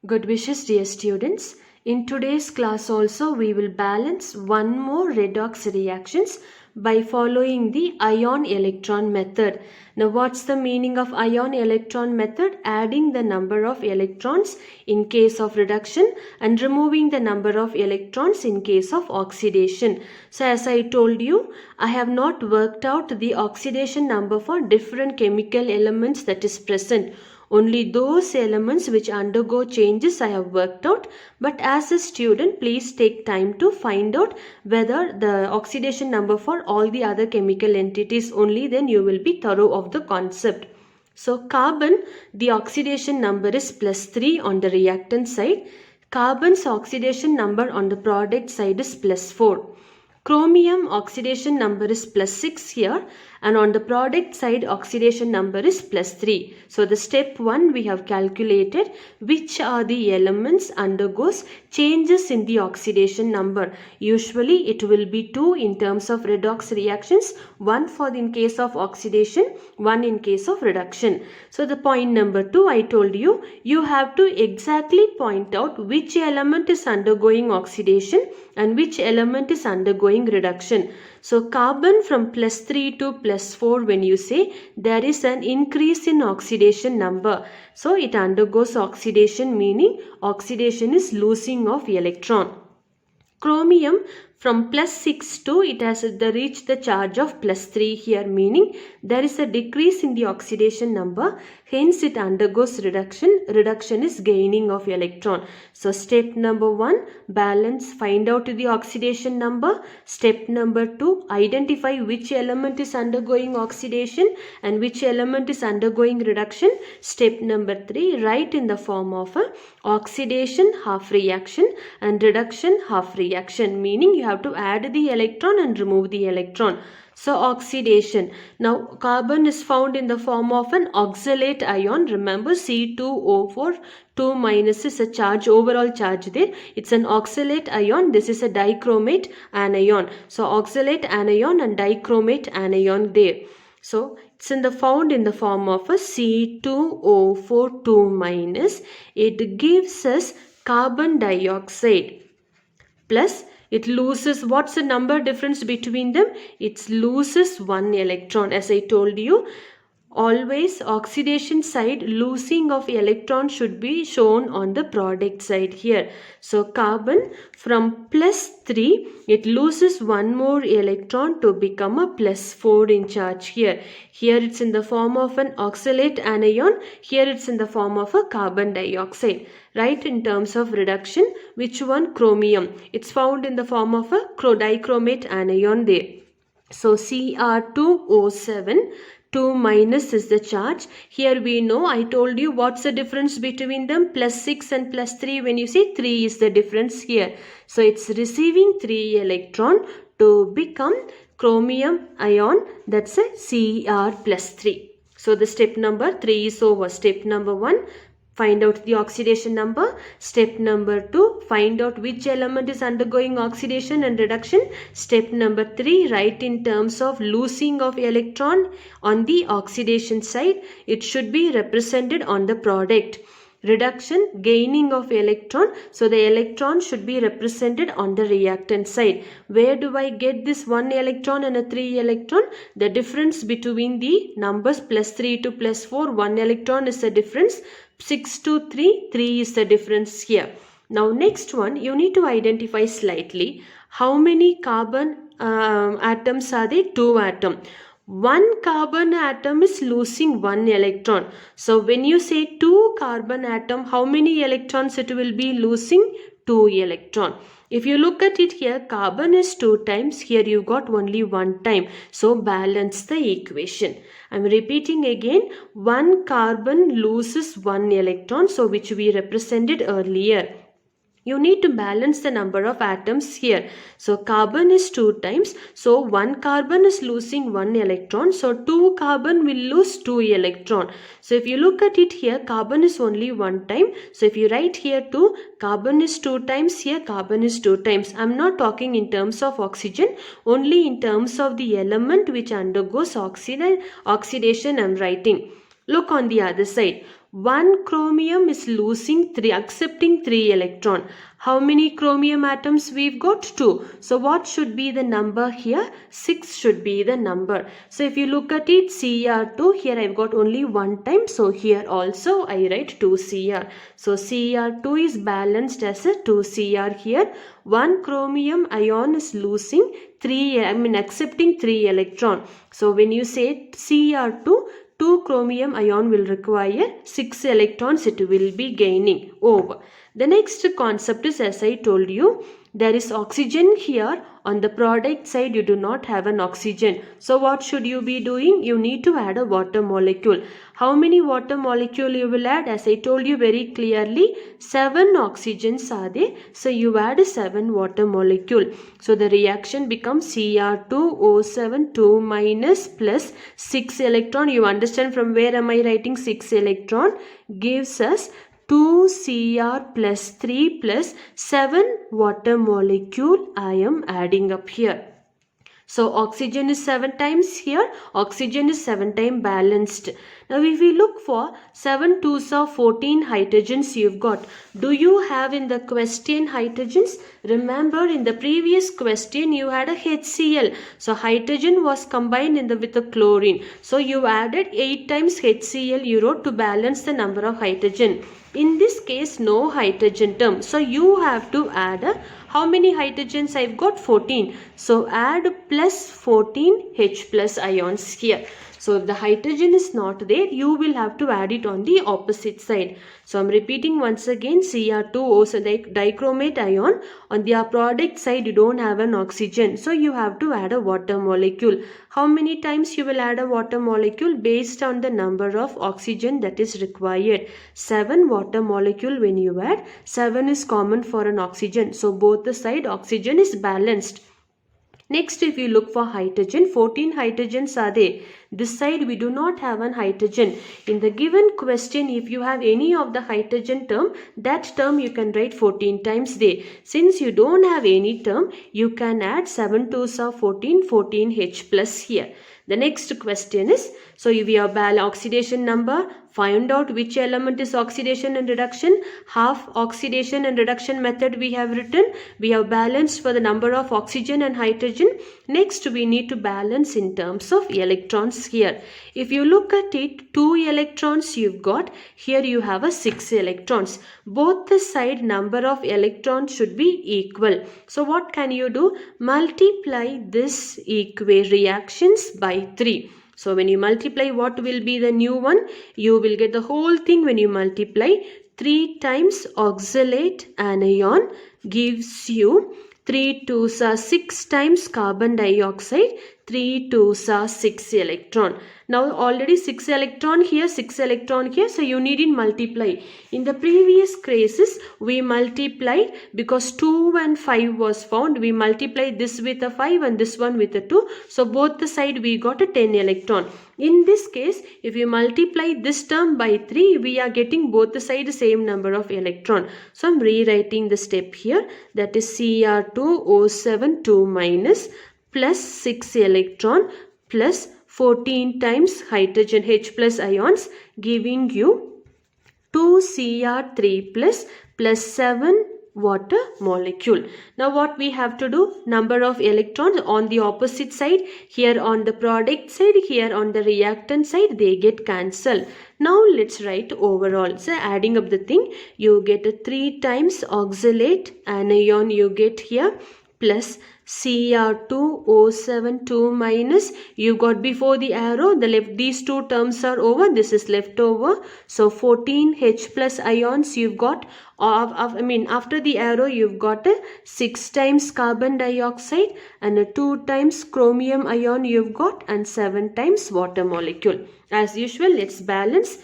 Good wishes, dear students. In today's class also we will balance one more redox reactions by following the ion-electron method. Now what's the meaning of ion-electron method? Adding the number of electrons in case of reduction and removing the number of electrons in case of oxidation. So as I told you, I have not worked out the oxidation number for different chemical elements that is present. Only those elements which undergo changes I have worked out, but as a student please take time to find out whether the oxidation number for all the other chemical entities, only then you will be thorough of the concept. So carbon, the oxidation number is +3 on the reactant side. Carbon's oxidation number on the product side is +4. Chromium oxidation number is +6 here, and on the product side oxidation number is +3. So the step 1 we have calculated which are the elements undergoes changes in the oxidation number. Usually it will be 2 in terms of redox reactions, 1 for in case of oxidation, 1 in case of reduction. So the point number 2 I told you, you have to exactly point out which element is undergoing oxidation and which element is undergoing reduction. So carbon from +3 to +4, when you say, there is an increase in oxidation number. So it undergoes oxidation, meaning oxidation is losing of electron. Chromium from +6 to it has reached the charge of +3 here, meaning there is a decrease in the oxidation number, hence it undergoes reduction. Reduction is gaining of electron. So step number 1, balance, find out the oxidation number. Step number 2, identify which element is undergoing oxidation and which element is undergoing reduction. Step number 3, write in the form of a oxidation half reaction and reduction half reaction, meaning you have to add the electron and remove the electron. So oxidation. Now carbon is found in the form of an oxalate ion. Remember C2O4, 2 minus is a charge, overall charge there. It's an oxalate ion. This is a dichromate anion. So oxalate anion and dichromate anion there. So it's found in the form of a C2O4, 2 minus. It gives us carbon dioxide plus it loses, what's the number difference between them? It loses 1 electron. As I told you, always oxidation side losing of electron should be shown on the product side here. So carbon from +3, it loses 1 more electron to become a +4 in charge here. Here it's in the form of an oxalate anion. Here it's in the form of a carbon dioxide. Right, in terms of reduction, which one? Chromium. It's found in the form of a dichromate anion there. So Cr2O7, 2 minus is the charge. Here we know, I told you what's the difference between them, +6 and +3. When you say 3 is the difference here. So it's receiving 3 electron to become chromium ion, that's a Cr+3. So the step number 3 is over. Step number 1, find out the oxidation number. Step number 2, find out which element is undergoing oxidation and reduction. Step number 3, write in terms of losing of electron on the oxidation side. It should be represented on the product. Reduction, gaining of electron. So the electron should be represented on the reactant side. Where do I get this 1 electron and a 3 electron? The difference between the numbers +3 to +4, 1 electron is the difference. 6 to 3, 3 is the difference here. Now next one, you need to identify slightly how many carbon atoms are there? 2 atoms. 1 carbon atom is losing 1 electron. So when you say 2 carbon atom, how many electrons it will be losing? 2 electron. If you look at it here, carbon is 2 times. Here you got only 1 time. So balance the equation. I am repeating again. 1 carbon loses 1 electron. So which we represented earlier. You need to balance the number of atoms here. So carbon is 2 times. So 1 carbon is losing 1 electron. So 2 carbon will lose 2 electron. So if you look at it here, carbon is only 1 time. So if you write here 2, carbon is 2 times, here carbon is 2 times. I am not talking in terms of oxygen, only in terms of the element which undergoes oxidation I am writing. Look on the other side. one chromium is losing 3, accepting 3 electron. How many chromium atoms we've got? 2. So what should be the number here? 6 should be the number. So if you look at it, Cr2, here I've got only one time. So here also I write 2Cr. So Cr2 is balanced as a 2Cr here. One chromium ion is losing 3, accepting 3 electron. So when you say Cr2, 2 chromium ion will require 6 electrons it will be gaining over. The next concept is, as I told you, there is oxygen here. On the product side you do not have an oxygen. So what should you be doing? You need to add a water molecule. How many water molecule you will add? As I told you very clearly, 7 oxygens are there. So you add 7 water molecule. So the reaction becomes Cr2O7 2 minus plus 6 electron. You understand from where am I writing 6 electron? Gives us 2Cr plus 3 plus 7 water molecule I am adding up here. So oxygen is 7 times here. Oxygen is 7 times balanced. Now if we look for 7 2s are 14 hydrogens you've got. Do you have in the question hydrogens? Remember in the previous question you had a HCl. So hydrogen was combined with the chlorine. So you added 8 times HCl you wrote to balance the number of hydrogen. In this case no hydrogen term. So you have to add how many hydrogens I've got? 14. So add plus 14 H plus ions here. So if the hydrogen is not there, you will have to add it on the opposite side. So I'm repeating once again, Cr2O, so dichromate ion. On the product side, you don't have an oxygen. So you have to add a water molecule. How many times you will add a water molecule? Based on the number of oxygen that is required. 7 water molecule when you add. 7 is common for an oxygen. So both the side oxygen is balanced. Next, if you look for hydrogen, 14 hydrogens are there. This side we do not have an hydrogen. In the given question, if you have any of the hydrogen term, that term you can write 14 times there. Since you don't have any term, you can add 7 2s are 14, 14H plus here. The next question is, so if you have oxidation number, find out which element is oxidation and reduction. Half oxidation and reduction method we have written. We have balanced for the number of oxygen and hydrogen. Next we need to balance in terms of electrons here. If you look at it, 2 electrons you've got. Here you have a 6 electrons. Both the side number of electrons should be equal. So what can you do? Multiply this reactions by 3. So when you multiply, what will be the new one? You will get the whole thing when you multiply. 3 times oxalate anion gives you 3 2s are 6 times carbon dioxide. 3 2s are 6 electron. Now already 6 electron here, 6 electron here. So you need to multiply. In the previous cases, we multiplied because 2 and 5 was found. We multiplied this with a 5 and this one with a 2. So both the side we got a 10 electron. In this case, if you multiply this term by 3, we are getting both the side same number of electron. So I'm rewriting the step here. That is Cr2O7 2 minus plus 6 electron plus 14 times hydrogen H plus ions giving you 2Cr3 plus 7 water molecule. Now what we have to do? Number of electrons on the opposite side, here on the product side, here on the reactant side, they get cancelled. Now let's write overall. So adding up the thing, you get a 3 times oxalate anion you get here plus Cr2O7 2 minus, you got before the arrow, the left, these two terms are over, this is left over. So 14 H plus ions you've got, after the arrow you've got a 6 times carbon dioxide and a 2 times chromium ion you've got and 7 times water molecule. As usual, let's balance.